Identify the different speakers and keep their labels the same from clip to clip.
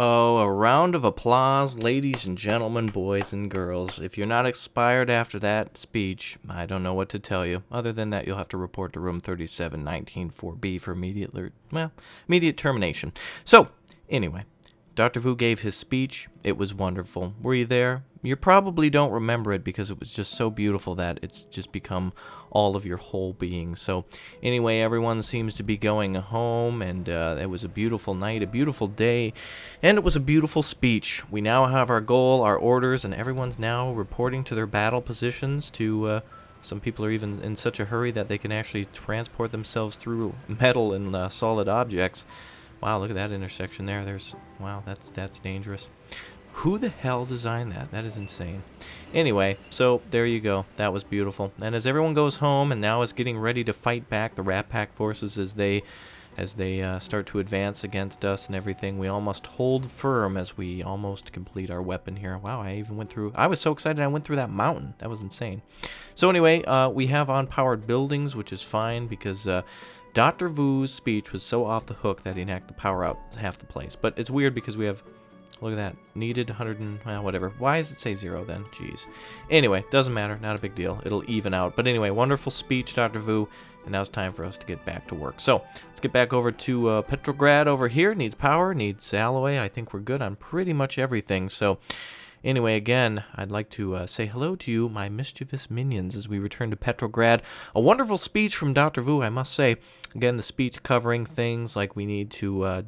Speaker 1: Oh, a round of applause, ladies and gentlemen, boys and girls. If you're not expired after that speech, I don't know what to tell you. Other than that, you'll have to report to room 3719 4B for immediate termination. So, anyway, Dr. Vu gave his speech. It was wonderful. Were you there? You probably don't remember it because it was just so beautiful that it's just become all of your whole being. So anyway, everyone seems to be going home, and it was a beautiful night, a beautiful day, and it was a beautiful speech. We now have our goal, our orders, and everyone's now reporting to their battle positions to... some people are even in such a hurry that they can actually transport themselves through metal and solid objects. Wow, look at that intersection there. Wow, that's dangerous. Who the hell designed that? That is insane. Anyway, so there you go. That was beautiful. And as everyone goes home and now is getting ready to fight back the Rat Pack forces as they start to advance against us and everything, we all must hold firm as we almost complete our weapon here. Wow, I was so excited I went through that mountain. That was insane. So anyway, we have unpowered buildings, which is fine because Dr. Vu's speech was so off the hook that he didn't have to power out half the place. But it's weird because we have... Look at that. Needed 100 and... well, whatever. Why does it say 0 then? Jeez. Anyway, doesn't matter. Not a big deal. It'll even out. But anyway, wonderful speech, Dr. Vu. And now it's time for us to get back to work. So, let's get back over to Petrograd over here. Needs power. Needs alloy. I think we're good on pretty much everything. So... anyway, again, I'd like to say hello to you, my mischievous minions, as we return to Petrograd. A wonderful speech from Dr. Vu, I must say. Again, the speech covering things like we need to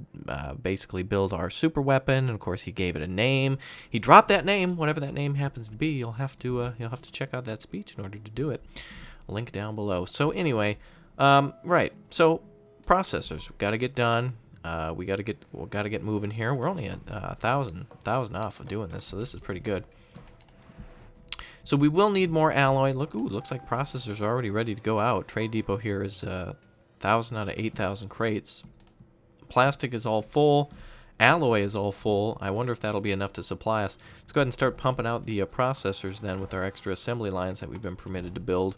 Speaker 1: basically build our super weapon, and of course he gave it a name. He dropped that name, whatever that name happens to be. You'll have to check out that speech in order to do it. Link down below. So anyway, right. So processors, we've got to get done. We gotta get moving here. We're only at 1,000 off of doing this, so this is pretty good. So we will need more alloy. Looks like processors are already ready to go out. Trade depot here is 1,000 out of 8,000 crates. Plastic is all full. Alloy is all full. I wonder if that'll be enough to supply us. Let's go ahead and start pumping out the processors then with our extra assembly lines that we've been permitted to build.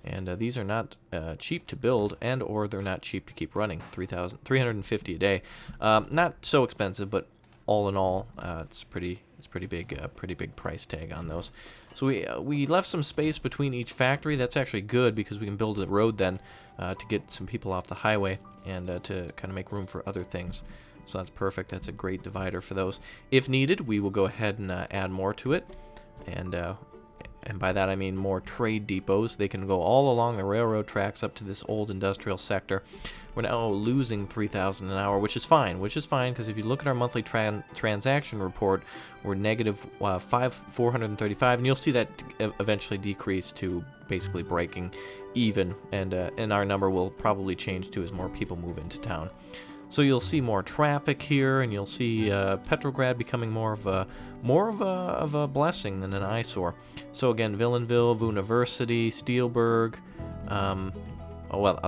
Speaker 1: And these are not cheap to build, or they're not cheap to keep running. 350 a day. Not so expensive, but all in all, it's pretty big price tag on those. So we left some space between each factory. That's actually good because we can build a road then to get some people off the highway and to kind of make room for other things. So that's perfect. That's a great divider for those. If needed, we will go ahead and add more to it, and by that I mean more trade depots. They can go all along the railroad tracks up to this old industrial sector. We're now losing 3,000 an hour, which is fine because if you look at our monthly transaction report, we're negative 435, and you'll see that eventually decrease to basically breaking even, and our number will probably change too as more people move into town. So you'll see more traffic here, and you'll see Petrograd becoming more of a blessing than an eyesore. So again, Villanville, University, Steelberg,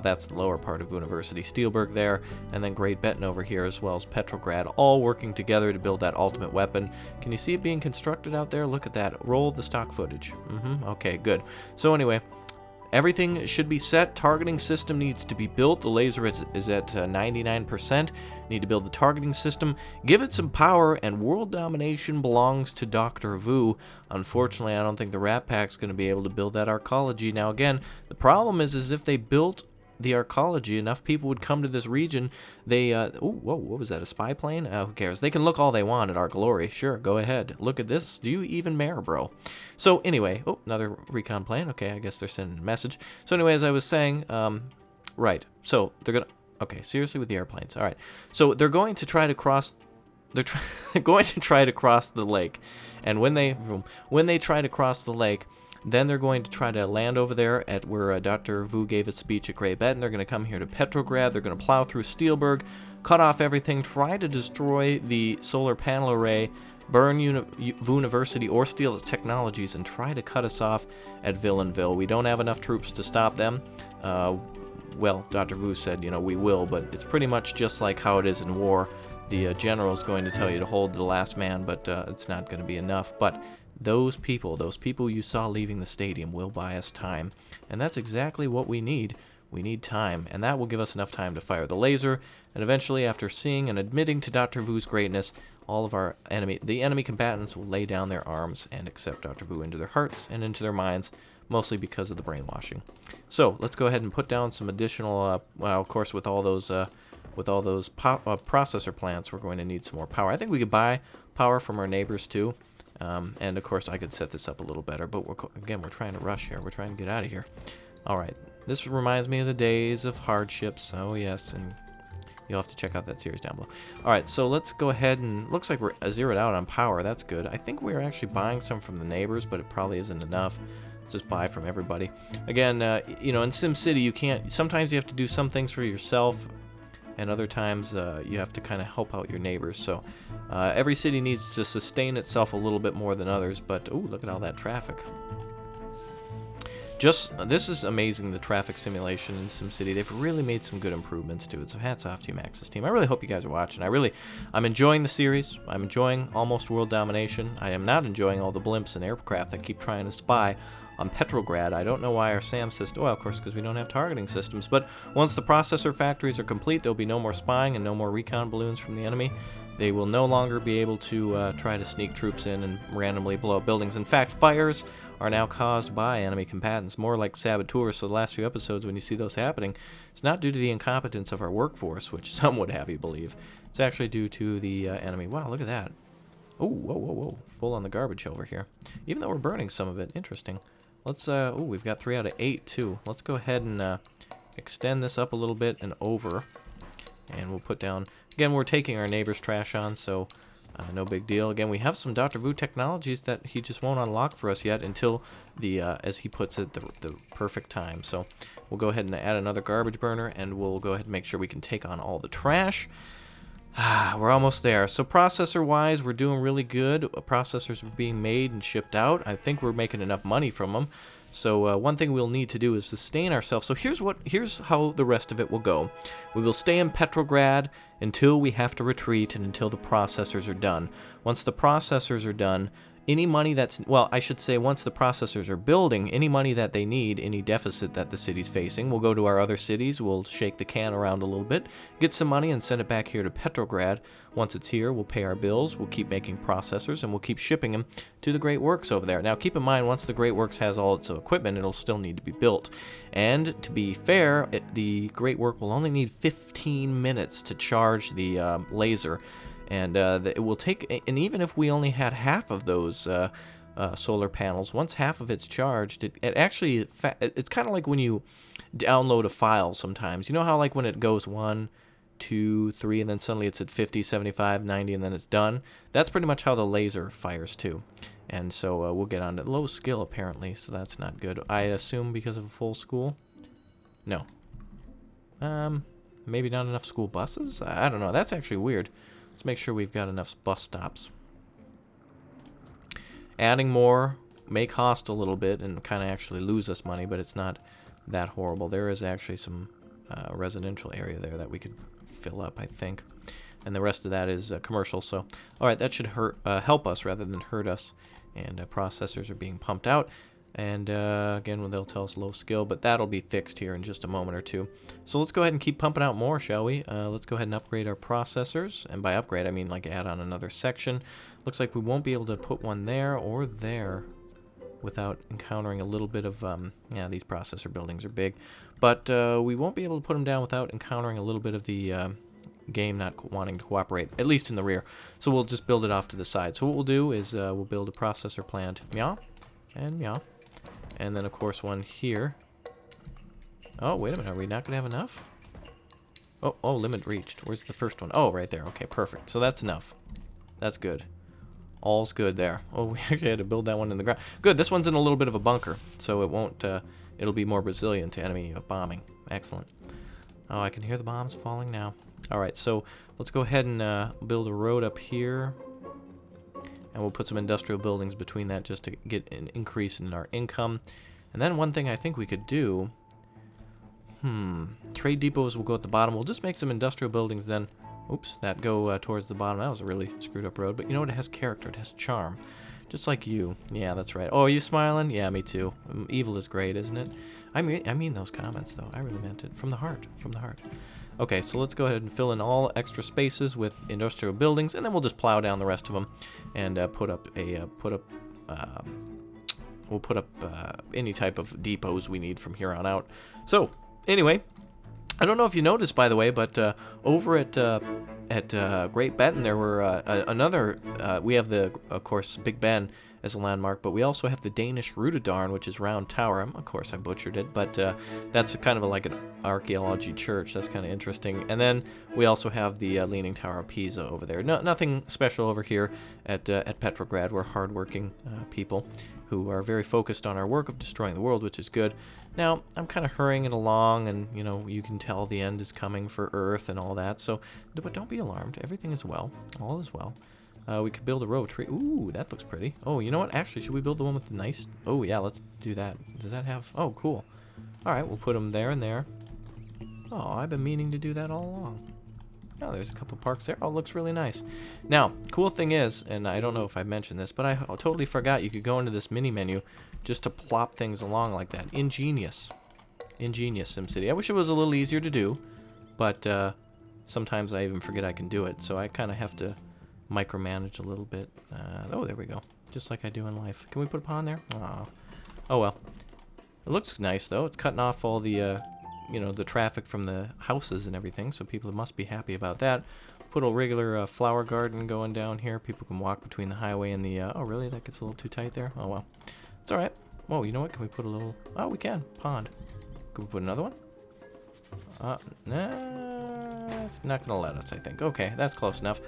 Speaker 1: that's the lower part of University, Steelberg there, and then Great Benton over here, as well as Petrograd, all working together to build that ultimate weapon. Can you see it being constructed out there? Look at that. Roll the stock footage. Okay, good. So anyway, everything should be set. Targeting system needs to be built. The laser is at 99%. Need to build the targeting system. Give it some power, and world domination belongs to Dr. Vu. Unfortunately, I don't think the Rat Pack's going to be able to build that arcology. Now again, the problem is if they built the arcology, enough people would come to this region. They whoa, what was that, a spy plane? Who cares? They can look all they want at our glory. Sure, go ahead. Look at this. Do you even matter, bro? So anyway, another recon plane. Okay, I guess they're sending a message. So anyway, as I was saying, right. So they're gonna... okay, seriously with the airplanes. All right. So they're going to try to cross... they're going to try to cross the lake. And when they try to cross the lake, then they're going to try to land over there at where Dr. Vu gave a speech at Great Benton. They're going to come here to Petrograd. They're going to plow through Steelberg, cut off everything, try to destroy the solar panel array, burn University or steal its technologies, and try to cut us off at Villanville. We don't have enough troops to stop them. Well, Dr. Vu said, we will, but it's pretty much just like how it is in war. The general's going to tell you to hold the last man, but it's not going to be enough. But those people you saw leaving the stadium will buy us time. And that's exactly what we need. We need time, and that will give us enough time to fire the laser, and eventually, after seeing and admitting to Dr. Vu's greatness, all of our the enemy combatants will lay down their arms and accept Dr. Vu into their hearts and into their minds, mostly because of the brainwashing. So let's go ahead and put down some additional, well, of course, with all those processor plants, we're going to need some more power. I think we could buy power from our neighbors too. And of course I could set this up a little better, but we're trying to rush here. We're trying to get out of here. All right, this reminds me of the days of hardships. Oh yes, and you'll have to check out that series down below. All right, so let's go ahead and looks like we're zeroed out on power. That's good. I think we're actually buying some from the neighbors, but it probably isn't enough. Let's just buy from everybody. Again, you know, in SimCity, you can't. Sometimes you have to do some things for yourself, and other times you have to kind of help out your neighbors. So every city needs to sustain itself a little bit more than others. But ooh, look at all that traffic. This is amazing, the traffic simulation in SimCity. They've really made some good improvements to it. So hats off to you, Max's team. I really hope you guys are watching. I'm enjoying the series. I'm enjoying almost world domination. I am not enjoying all the blimps and aircraft that keep trying to spy on Petrograd. I don't know why our SAM system, well, of course, because we don't have targeting systems, but once the processor factories are complete, there'll be no more spying and no more recon balloons from the enemy. They will no longer be able to try to sneak troops in and randomly blow up buildings. In fact, fires are now caused by enemy combatants, more like saboteurs. So the last few episodes, when you see those happening, it's not due to the incompetence of our workforce, which some would have you believe. It's actually due to the enemy. Wow, look at that. Oh, whoa, whoa, whoa. Full on the garbage over here. Even though we're burning some of it. Interesting. Let's, oh, we've got 3 out of 8, too. Let's go ahead and extend this up a little bit and over. And we'll put down, again, we're taking our neighbor's trash on, so no big deal. Again, we have some Dr. Vu technologies that he just won't unlock for us yet until the, as he puts it, the perfect time. So we'll go ahead and add another garbage burner, and we'll go ahead and make sure we can take on all the trash. We're almost there. So processor-wise, we're doing really good. Processors are being made and shipped out. I think we're making enough money from them. So one thing we'll need to do is sustain ourselves. So here's how the rest of it will go. We will stay in Petrograd until we have to retreat and until the processors are done. Once the processors are done, any money that's, well, I should say once the processors are building, any money that they need, any deficit that the city's facing, we'll go to our other cities, we'll shake the can around a little bit, get some money and send it back here to Petrograd. Once it's here, we'll pay our bills, we'll keep making processors, and we'll keep shipping them to the Great Works over there. Now, keep in mind, once the Great Works has all its equipment, it'll still need to be built. And to be fair, the Great Work will only need 15 minutes to charge the laser. And it will take, and even if we only had half of those solar panels, once half of it's charged, it actually, it's kind of like when you download a file sometimes. You know how like when it goes 1, 2, 3, and then suddenly it's at 50, 75, 90, and then it's done? That's pretty much how the laser fires too. And so we'll get on to low skill apparently, so that's not good. I assume because of a full school? No. Maybe not enough school buses? I don't know. That's actually weird. Let's make sure we've got enough bus stops. Adding more may cost a little bit and kind of actually lose us money, but it's not that horrible. There is actually some residential area there that we could fill up, I think. And the rest of that is commercial. So, all right, that should help us rather than hurt us. And processors are being pumped out. And again, they'll tell us low skill, but that'll be fixed here in just a moment or two. So let's go ahead and keep pumping out more, shall we? Let's go ahead and upgrade our processors. And by upgrade, I mean like add on another section. Looks like we won't be able to put one there or there without encountering a little bit of, yeah, these processor buildings are big. But we won't be able to put them down without encountering a little bit of the game not wanting to cooperate, at least in the rear. So we'll just build it off to the side. So what we'll do is we'll build a processor plant, meow, and meow. And then, of course, one here. Oh, wait a minute. Are we not going to have enough? Oh, limit reached. Where's the first one? Oh, right there. Okay, perfect. So that's enough. That's good. All's good there. Oh, we actually had to build that one in the ground. Good. This one's in a little bit of a bunker, so it won't, it'll be more resilient to enemy bombing. Excellent. Oh, I can hear the bombs falling now. All right, so let's go ahead and build a road up here. And we'll put some industrial buildings between that just to get an increase in our income. And then one thing I think we could do, trade depots will go at the bottom. We'll just make some industrial buildings then. Oops, that go towards the bottom. That was a really screwed up road. But you know what? It has character. It has charm. Just like you. Yeah, that's right. Oh, are you smiling? Yeah, me too. Evil is great, isn't it? I mean those comments, though. I really meant it. From the heart. From the heart. Okay, so let's go ahead and fill in all extra spaces with industrial buildings, and then we'll just plow down the rest of them and we'll put up any type of depots we need from here on out. So anyway, I don't know if you noticed, by the way, but over at Great Benton, there were we have of course, Big Ben as a landmark, but we also have the Danish Rootadarn, which is Round Tower. Of course, I butchered it, but that's kind of like an archaeology church. That's kind of interesting. And then we also have the Leaning Tower of Pisa over there. Nothing special over here at Petrograd. We're hardworking people who are very focused on our work of destroying the world, which is good. Now, I'm kind of hurrying it along, and, you know, you can tell the end is coming for Earth and all that, so, but don't be alarmed. Everything is well. All is well. We could build a row tree. Ooh, that looks pretty. Oh, you know what? Actually, should we build the one with the nice... Oh, yeah, let's do that. Does that have... Oh, cool. All right, we'll put them there and there. Oh, I've been meaning to do that all along. Oh, there's a couple parks there. Oh, it looks really nice. Now, cool thing is, and I don't know if I mentioned this, but I totally forgot you could go into this mini menu just to plop things along like that. Ingenious. Ingenious, SimCity. I wish it was a little easier to do, but sometimes I even forget I can do it, so I kind of have to micromanage a little bit. Oh, there we go. Just like I do in life. Can we put a pond there? Oh well. It looks nice, though. It's cutting off all the... you know, the traffic from the houses and everything, so people must be happy about that. Put a regular flower garden going down here. People can walk between the highway and the... oh, really? That gets a little too tight there? Oh, well. It's all right. Whoa, you know what? Can we put a little... Oh, we can. Pond. Can we put another one? Nah, it's not going to let us, I think. Okay, that's close enough.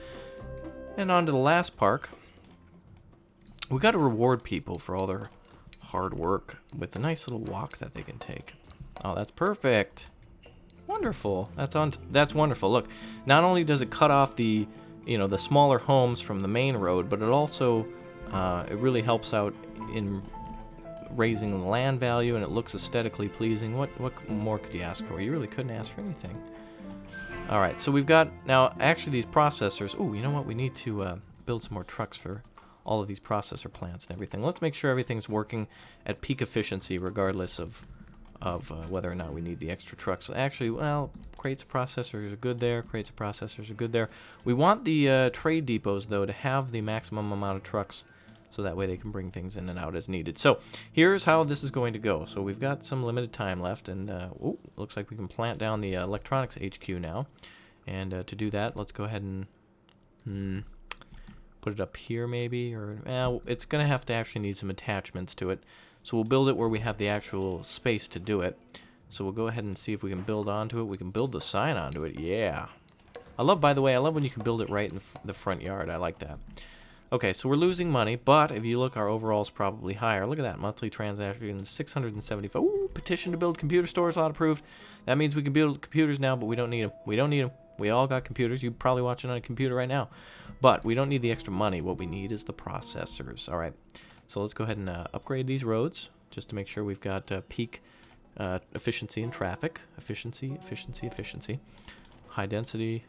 Speaker 1: And on to the last park. We got to reward people for all their hard work with a nice little walk that they can take. Oh, that's perfect. Wonderful. That's wonderful. Look, not only does it cut off the, you know, the smaller homes from the main road, but it also it really helps out in raising the land value, and it looks aesthetically pleasing. What more could you ask for? You really couldn't ask for anything. All right, so we've got now actually these processors. Oh, you know what? We need to build some more trucks for all of these processor plants and everything. Let's make sure everything's working at peak efficiency, regardless of whether or not we need the extra trucks. Actually, well, crates of processors are good there. Crates of processors are good there. We want the trade depots, though, to have the maximum amount of trucks, so that way they can bring things in and out as needed. So here's how this is going to go. So we've got some limited time left, and ooh, looks like we can plant down the electronics HQ now. And to do that, let's go ahead and put it up here maybe, or it's going to have to actually need some attachments to it. So we'll build it where we have the actual space to do it. So we'll go ahead and see if we can build onto it. We can build the sign onto it. Yeah. By the way, I love when you can build it right in the front yard. I like that. Okay, so we're losing money, but if you look, our overall is probably higher. Look at that. Monthly transactions, 675. Ooh, petition to build computer stores, not approved. That means we can build computers now, but we don't need them. We don't need them. We all got computers. You're probably watching on a computer right now. But we don't need the extra money. What we need is the processors. All right. So let's go ahead and upgrade these roads just to make sure we've got peak efficiency in traffic. Efficiency. High density.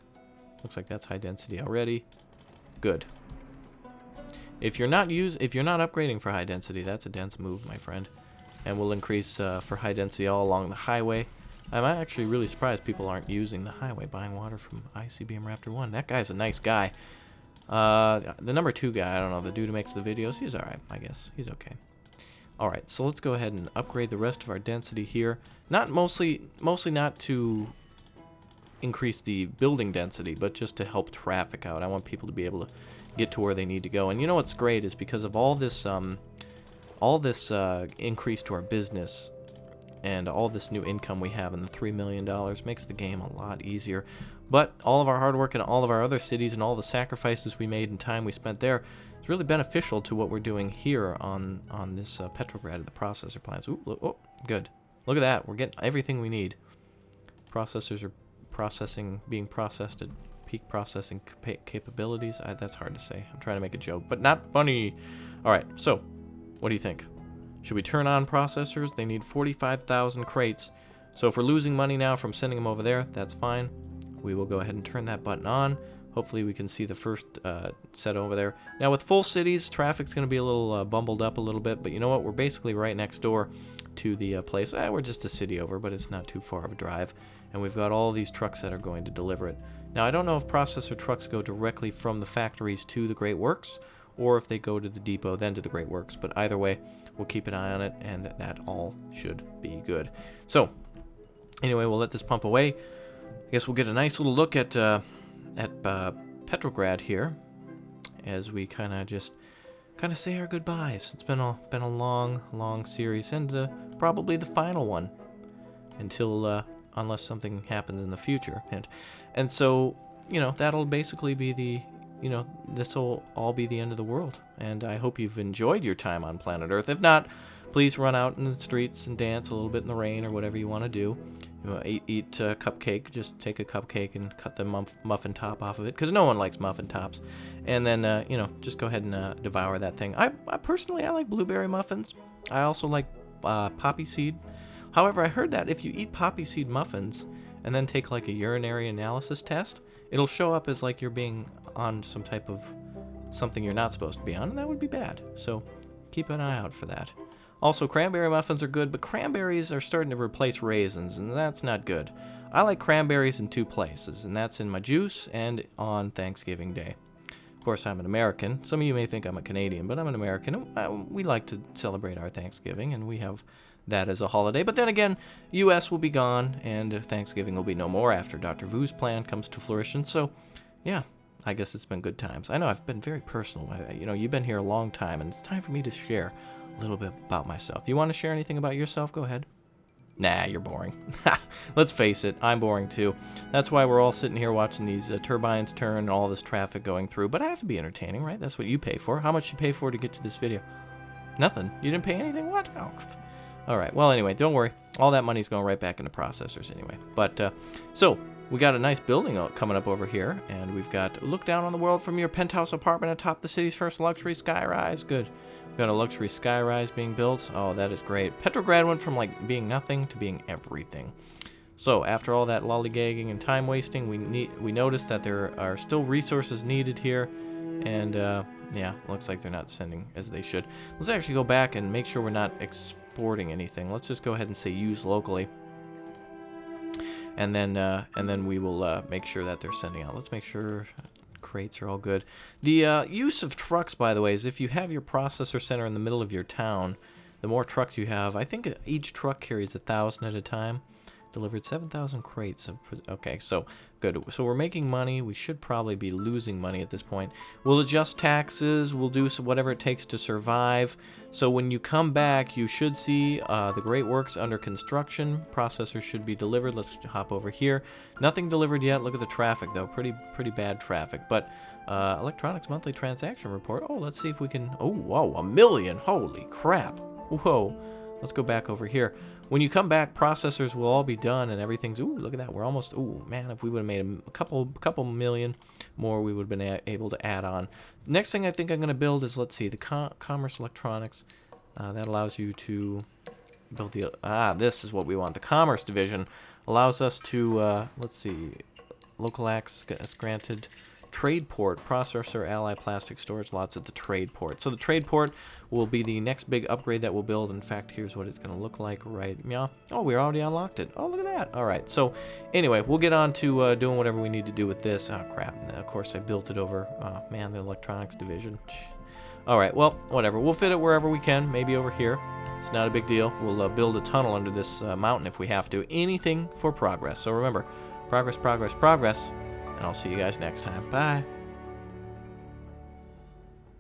Speaker 1: Looks like that's high density already. Good. If you're not upgrading for high density, that's a dense move, my friend. And we'll increase for high density all along the highway. I'm actually really surprised people aren't using the highway, buying water from ICBM Raptor 1. That guy's a nice guy. The number 2 guy, I don't know, the dude who makes the videos, he's alright, I guess. He's okay. Alright, so let's go ahead and upgrade the rest of our density here. Mostly not to increase the building density, but just to help traffic out. I want people to be able to get to where they need to go. And you know what's great is because of all this increase to our business and all this new income we have, and the $3 million makes the game a lot easier. But all of our hard work in all of our other cities and all the sacrifices we made and time we spent there is really beneficial to what we're doing here on this Petrograd, the processor plants. Ooh, oh, good. Look at that. We're getting everything we need. Processors are being processed at peak processing capabilities. That's hard to say. I'm trying to make a joke, but not funny. All right, so what do you think? Should we turn on processors? They need 45,000 crates. So if we're losing money now from sending them over there, that's fine. We will go ahead and turn that button on. Hopefully we can see the first set over there. Now with full cities, traffic's going to be a little bumbled up a little bit, but you know what? We're basically right next door to the place. We're just a city over, but it's not too far of a drive. and we've got all these trucks that are going to deliver it. Now, I don't know if processor trucks go directly from the factories to the Great Works, or if they go to the depot, then to the Great Works. But either way, we'll keep an eye on it, and that all should be good. So, anyway, we'll let this pump away. I guess we'll get a nice little look at Petrograd here, as we kind of say our goodbyes. It's been a long series, and probably the final one until unless something happens in the future. And so, you know, that'll basically be the, you know, this will all be the end of the world. And I hope you've enjoyed your time on planet Earth. If not, please run out in the streets and dance a little bit in the rain or whatever you want to do. You know, eat a cupcake. Just take a cupcake and cut the muffin top off of it, because no one likes muffin tops. And then, you know, just go ahead and devour that thing. I personally like blueberry muffins. I also like poppy seed. However, I heard that if you eat poppy seed muffins and then take like a urinary analysis test, it'll show up as like you're being on some type of something you're not supposed to be on, and that would be bad. So keep an eye out for that. Also, cranberry muffins are good, but cranberries are starting to replace raisins, and that's not good. I like cranberries in two places, and that's in my juice and on Thanksgiving Day. Of course, I'm an American. Some of you may think I'm a Canadian, but I'm an American. We like to celebrate our Thanksgiving, and we have that as a holiday. But then again, U.S. will be gone, and Thanksgiving will be no more after Dr. Vu's plan comes to fruition. So, yeah, I guess it's been good times. I know I've been very personal. You know, you've been here a long time, and it's time for me to share a little bit about myself. You want to share anything about yourself? Go ahead. Nah, you're boring. Let's face it, I'm boring too. That's why we're all sitting here watching these turbines turn and all this traffic going through. But I have to be entertaining, right? That's what you pay for. How much you pay for to get to this video? Nothing. You didn't pay anything? What? Oh. All right. Well, anyway, don't worry. All that money's going right back into processors anyway. But so we got a nice building coming up over here, and we've got look down on the world from your penthouse apartment atop the city's first luxury skyrise. Good. We've got a luxury skyrise being built. Oh, that is great. Petrograd went from like being nothing to being everything. So after all that lollygagging and time wasting, we noticed that there are still resources needed here, and yeah, looks like they're not sending as they should. Let's actually go back and make sure we're not exporting anything. Let's just go ahead and say use locally, and then we will make sure that they're sending out. Let's make sure crates are all good. The use of trucks, by the way, is if you have your processor center in the middle of your town, the more trucks you have. I think each truck carries 1,000 at a time. Delivered 7,000 crates of... Okay, so good. So we're making money. We should probably be losing money at this point. We'll adjust taxes. We'll do whatever it takes to survive. So when you come back, you should see the Great Works under construction. Processors should be delivered. Let's hop over here. Nothing delivered yet. Look at the traffic, though. Pretty bad traffic. But electronics monthly transaction report. Oh, let's see if we can... Oh, whoa, 1 million. Holy crap. Whoa. Let's go back over here. When you come back, processors will all be done and everything's... Ooh, look at that. We're almost... Ooh, man, if we would have made a couple million more, we would have been able to add on. Next thing I think I'm going to build is, let's see, the commerce electronics. That allows you to build the... this is what we want. The commerce division allows us to, let's see, local access granted... Trade port, processor, ally, plastic storage, lots at the trade port. So the trade port will be the next big upgrade that we'll build. In fact, here's what it's going to look like right now. Oh, we already unlocked it. Oh, look at that. All right. So anyway, we'll get on to doing whatever we need to do with this. Oh, crap. And of course, I built it over, man, the electronics division. All right. Well, whatever. We'll fit it wherever we can. Maybe over here. It's not a big deal. We'll build a tunnel under this mountain if we have to. Anything for progress. So remember, progress, progress, progress. And I'll see you guys next time. Bye.